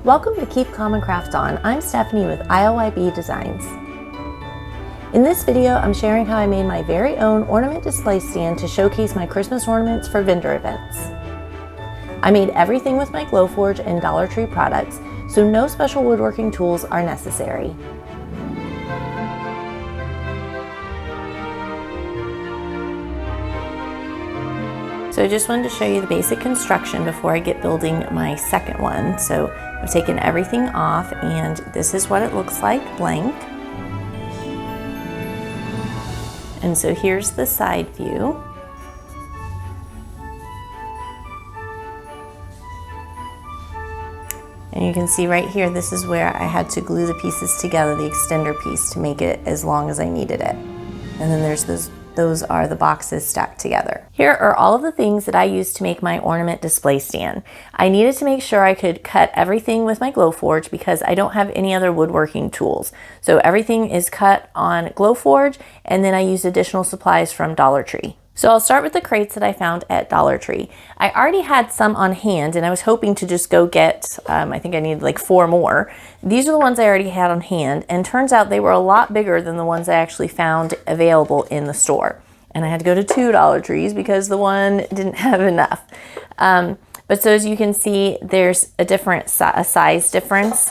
Welcome to Keep Calm and Craft On. I'm Stephanie with ILYB Designs. In this video, I'm sharing how I made my very own ornament display stand to showcase my Christmas ornaments for vendor events. I made everything with my Glowforge and Dollar Tree products, so no special woodworking tools are necessary. So I just wanted to show you the basic construction before I get building my second one. So I've taken everything off and this is what it looks like blank. And so here's the side view. And you can see right here, this is where I had to glue the pieces together, the extender piece, to make it as long as I needed it. And then there's those are the boxes stacked together. Here are all of the things that I used to make my ornament display stand. I needed to make sure I could cut everything with my Glowforge because I don't have any other woodworking tools. So everything is cut on Glowforge, and then I used additional supplies from Dollar Tree. So I'll start with the crates that I found at Dollar Tree. I already had some on hand and I was hoping to just go get, I think I needed like 4 more. These are the ones I already had on hand, and turns out they were a lot bigger than the ones I actually found available in the store. And I had to go to 2 Dollar Trees because the one didn't have enough. But so as you can see, there's a size difference.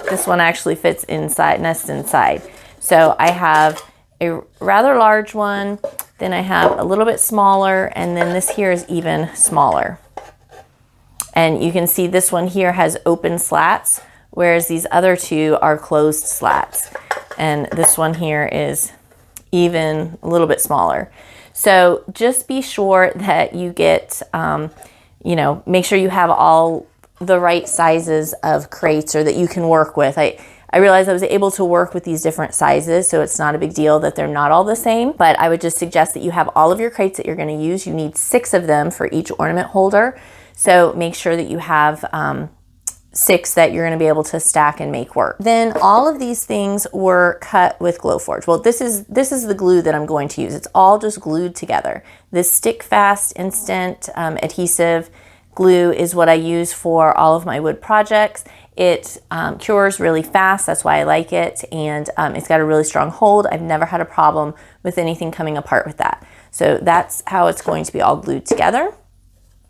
This one actually fits inside, nest inside. So I have a rather large one, then I have a little bit smaller, and then this here is even smaller. And you can see this one here has open slats, whereas these other 2 are closed slats. And this one here is even a little bit smaller. So just be sure that you get, make sure you have all the right sizes of crates or that you can work with. I realized I was able to work with these different sizes, so it's not a big deal that they're not all the same, but I would just suggest that you have all of your crates that you're going to use. You need 6 of them for each ornament holder, so make sure that you have 6 that you're going to be able to stack and make work. Then all of these things were cut with Glowforge. Well, this is the glue that I'm going to use. It's all just glued together. This stick fast instant adhesive glue is what I use for all of my wood projects. It cures really fast, that's why I like it, and it's got a really strong hold. I've never had a problem with anything coming apart with that. So that's how it's going to be all glued together.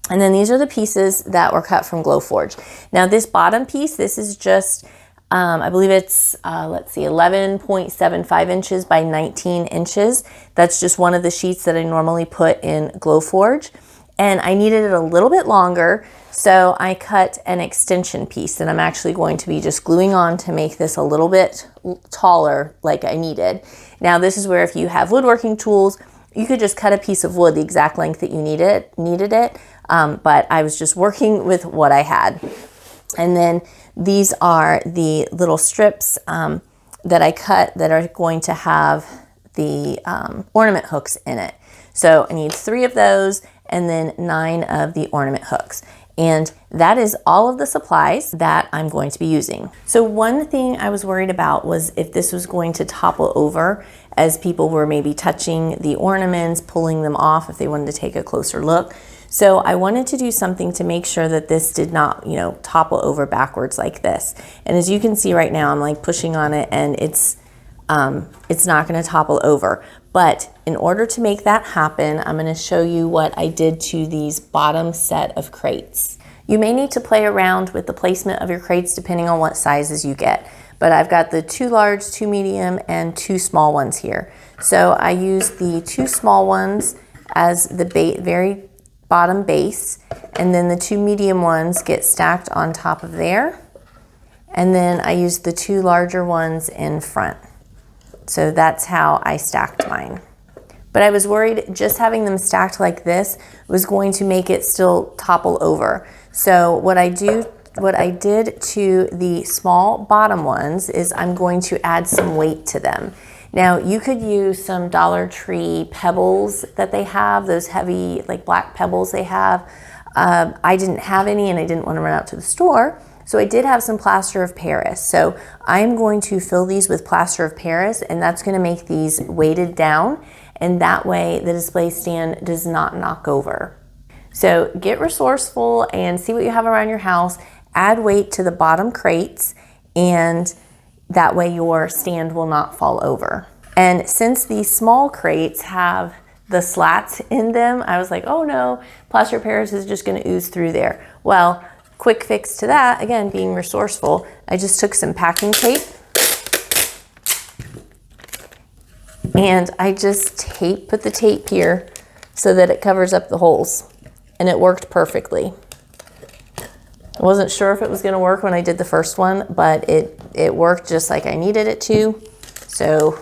And then these are the pieces that were cut from Glowforge. Now this bottom piece, this is just, I believe it's, 11.75 inches by 19 inches. That's just one of the sheets that I normally put in Glowforge. And I needed it a little bit longer, so I cut an extension piece that I'm actually going to be just gluing on to make this a little bit taller like I needed. Now this is where if you have woodworking tools, you could just cut a piece of wood the exact length that you needed it, but I was just working with what I had. And then these are the little strips that I cut that are going to have the ornament hooks in it. So I need 3 of those and then 9 of the ornament hooks. And that is all of the supplies that I'm going to be using. So one thing I was worried about was if this was going to topple over as people were maybe touching the ornaments, pulling them off if they wanted to take a closer look. So I wanted to do something to make sure that this did not, topple over backwards like this. And as you can see right now, I'm like pushing on it and it's not going to topple over. But in order to make that happen, I'm going to show you what I did to these bottom set of crates. You may need to play around with the placement of your crates depending on what sizes you get. But I've got the 2 large, 2 medium, and 2 small ones here. So I use the 2 small ones as the very bottom base, and then the 2 medium ones get stacked on top of there. And then I use the 2 larger ones in front. So that's how I stacked mine. But I was worried just having them stacked like this was going to make it still topple over. So what I did to the small bottom ones is I'm going to add some weight to them. Now you could use some Dollar Tree pebbles that they have, those heavy like black pebbles they have. I didn't have any and I didn't want to run out to the store. So I did have some plaster of Paris. So I'm going to fill these with plaster of Paris, and that's going to make these weighted down, and that way the display stand does not knock over. So get resourceful and see what you have around your house add weight to the bottom crates, and that way your stand will not fall over. And since these small crates have the slats in them, I was like, oh no, plaster of Paris is just gonna ooze through there. Well, quick fix to that, again, being resourceful, I just took some packing tape and I just put the tape here so that it covers up the holes, and it worked perfectly. I wasn't sure if it was gonna work when I did the first one, but it worked just like I needed it to, so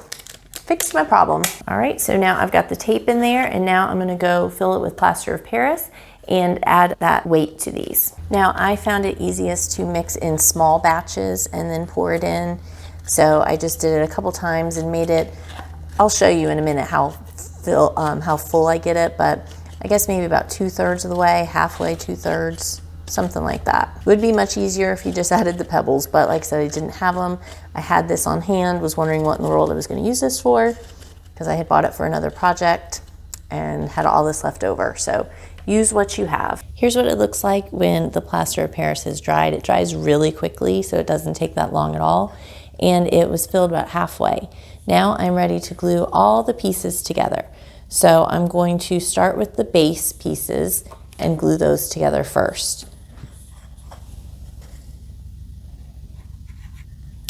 fixed my problem. All right, so now I've got the tape in there, and now I'm gonna go fill it with plaster of Paris and add that weight to these. Now, I found it easiest to mix in small batches and then pour it in. So I just did it a couple times and made it, I'll show you in a minute how full I get it, but I guess maybe about 2/3 of the way, halfway, 2/3, something like that. It would be much easier if you just added the pebbles, but like I said, I didn't have them. I had this on hand, was wondering what in the world I was gonna use this for, because I had bought it for another project and had all this left over. So use what you have. Here's what it looks like when the plaster of Paris is dried. It dries really quickly, so it doesn't take that long at all. And it was filled about halfway. Now I'm ready to glue all the pieces together. So I'm going to start with the base pieces and glue those together first.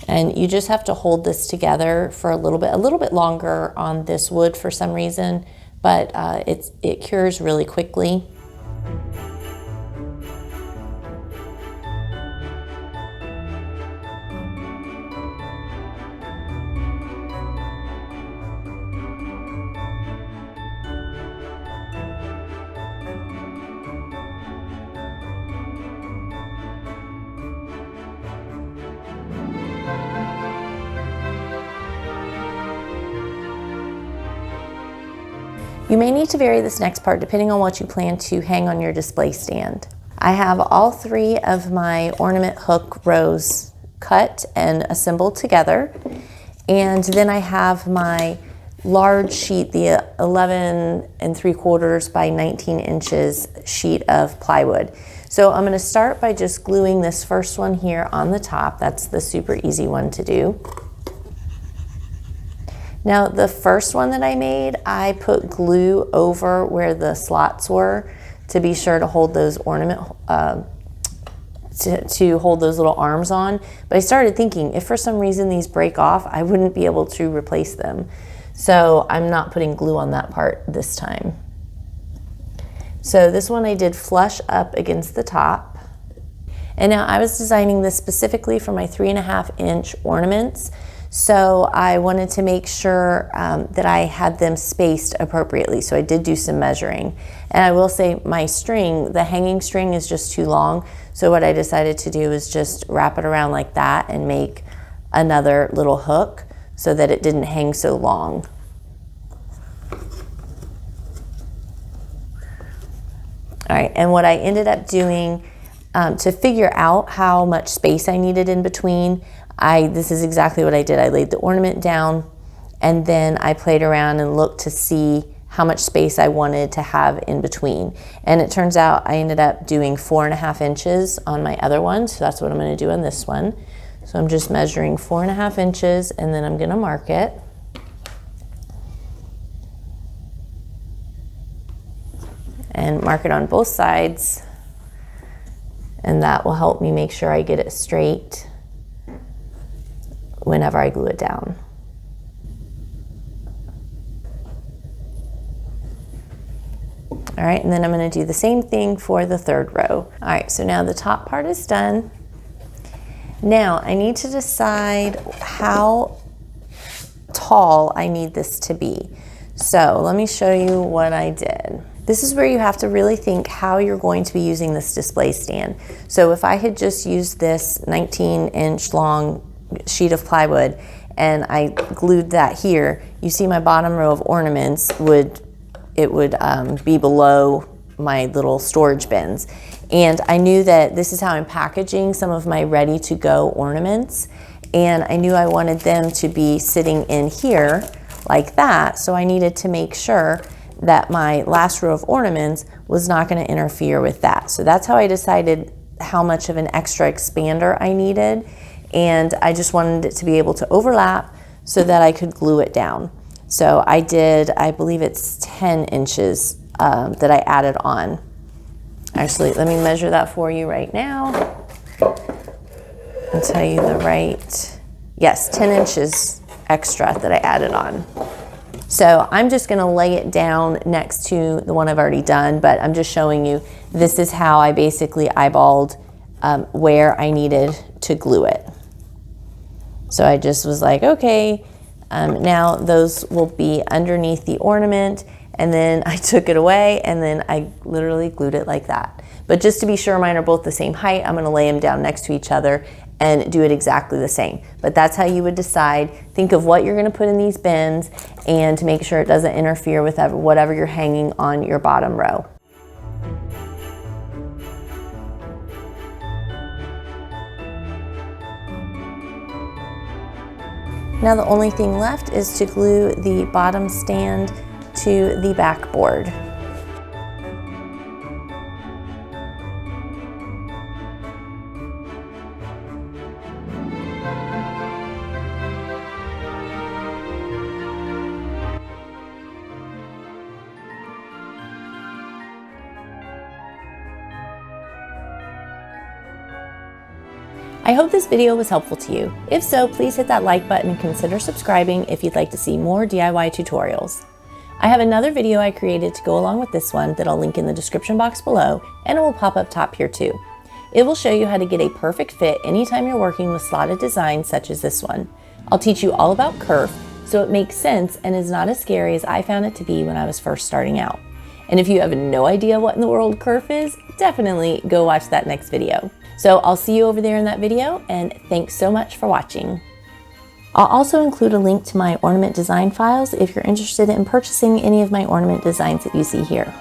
And you just have to hold this together for a little bit longer on this wood for some reason, but it cures really quickly. You may need to vary this next part depending on what you plan to hang on your display stand. I have all 3 of my ornament hook rows cut and assembled together. And then I have my large sheet, the 11 3/4 by 19 inches sheet of plywood. So I'm gonna start by just gluing this first one here on the top. That's the super easy one to do. Now the first one that I made, I put glue over where the slots were to be sure to hold those to hold those little arms on. But I started thinking, if for some reason these break off, I wouldn't be able to replace them. So I'm not putting glue on that part this time. So this one I did flush up against the top. And now I was designing this specifically for my 3.5 inch ornaments. So I wanted to make sure that I had them spaced appropriately. So I did do some measuring. And I will say my string, the hanging string, is just too long. So what I decided to do is just wrap it around like that and make another little hook so that it didn't hang so long. All right, and what I ended up doing to figure out how much space I needed in between, this is exactly what I did. I laid the ornament down and then I played around and looked to see how much space I wanted to have in between. And it turns out I ended up doing 4.5 inches on my other one. So that's what I'm gonna do on this one. So I'm just measuring 4.5 inches and then I'm gonna mark it. And mark it on both sides. And that will help me make sure I get it straight whenever I glue it down. All right, and then I'm gonna do the same thing for the 3rd row. All right, so now the top part is done. Now I need to decide how tall I need this to be. So let me show you what I did. This is where you have to really think how you're going to be using this display stand. So if I had just used this 19-inch long sheet of plywood and I glued that here, you see my bottom row of ornaments would be below my little storage bins. And I knew that this is how I'm packaging some of my ready-to-go ornaments, and I knew I wanted them to be sitting in here like that, so I needed to make sure that my last row of ornaments was not going to interfere with that. So that's how I decided how much of an extra expander I needed, and I just wanted it to be able to overlap so that I could glue it down. So I did, I believe it's 10 inches that I added on. Actually, let me measure that for you right now. I'll tell you the right, yes, 10 inches extra that I added on. So I'm just gonna lay it down next to the one I've already done, but I'm just showing you, this is how I basically eyeballed where I needed to glue it. So I just was like, okay, now those will be underneath the ornament, and then I took it away and then I literally glued it like that. But just to be sure mine are both the same height, I'm gonna lay them down next to each other and do it exactly the same. But that's how you would decide. Think of what you're gonna put in these bins and to make sure it doesn't interfere with whatever you're hanging on your bottom row. Now the only thing left is to glue the bottom stand to the backboard. I hope this video was helpful to you. If so, please hit that like button and consider subscribing if you'd like to see more DIY tutorials. I have another video I created to go along with this one that I'll link in the description box below, and it will pop up top here too. It will show you how to get a perfect fit anytime you're working with slotted designs such as this one. I'll teach you all about KERF so it makes sense and is not as scary as I found it to be when I was first starting out. And if you have no idea what in the world KERF is, definitely go watch that next video. So I'll see you over there in that video, and thanks so much for watching. I'll also include a link to my ornament design files if you're interested in purchasing any of my ornament designs that you see here.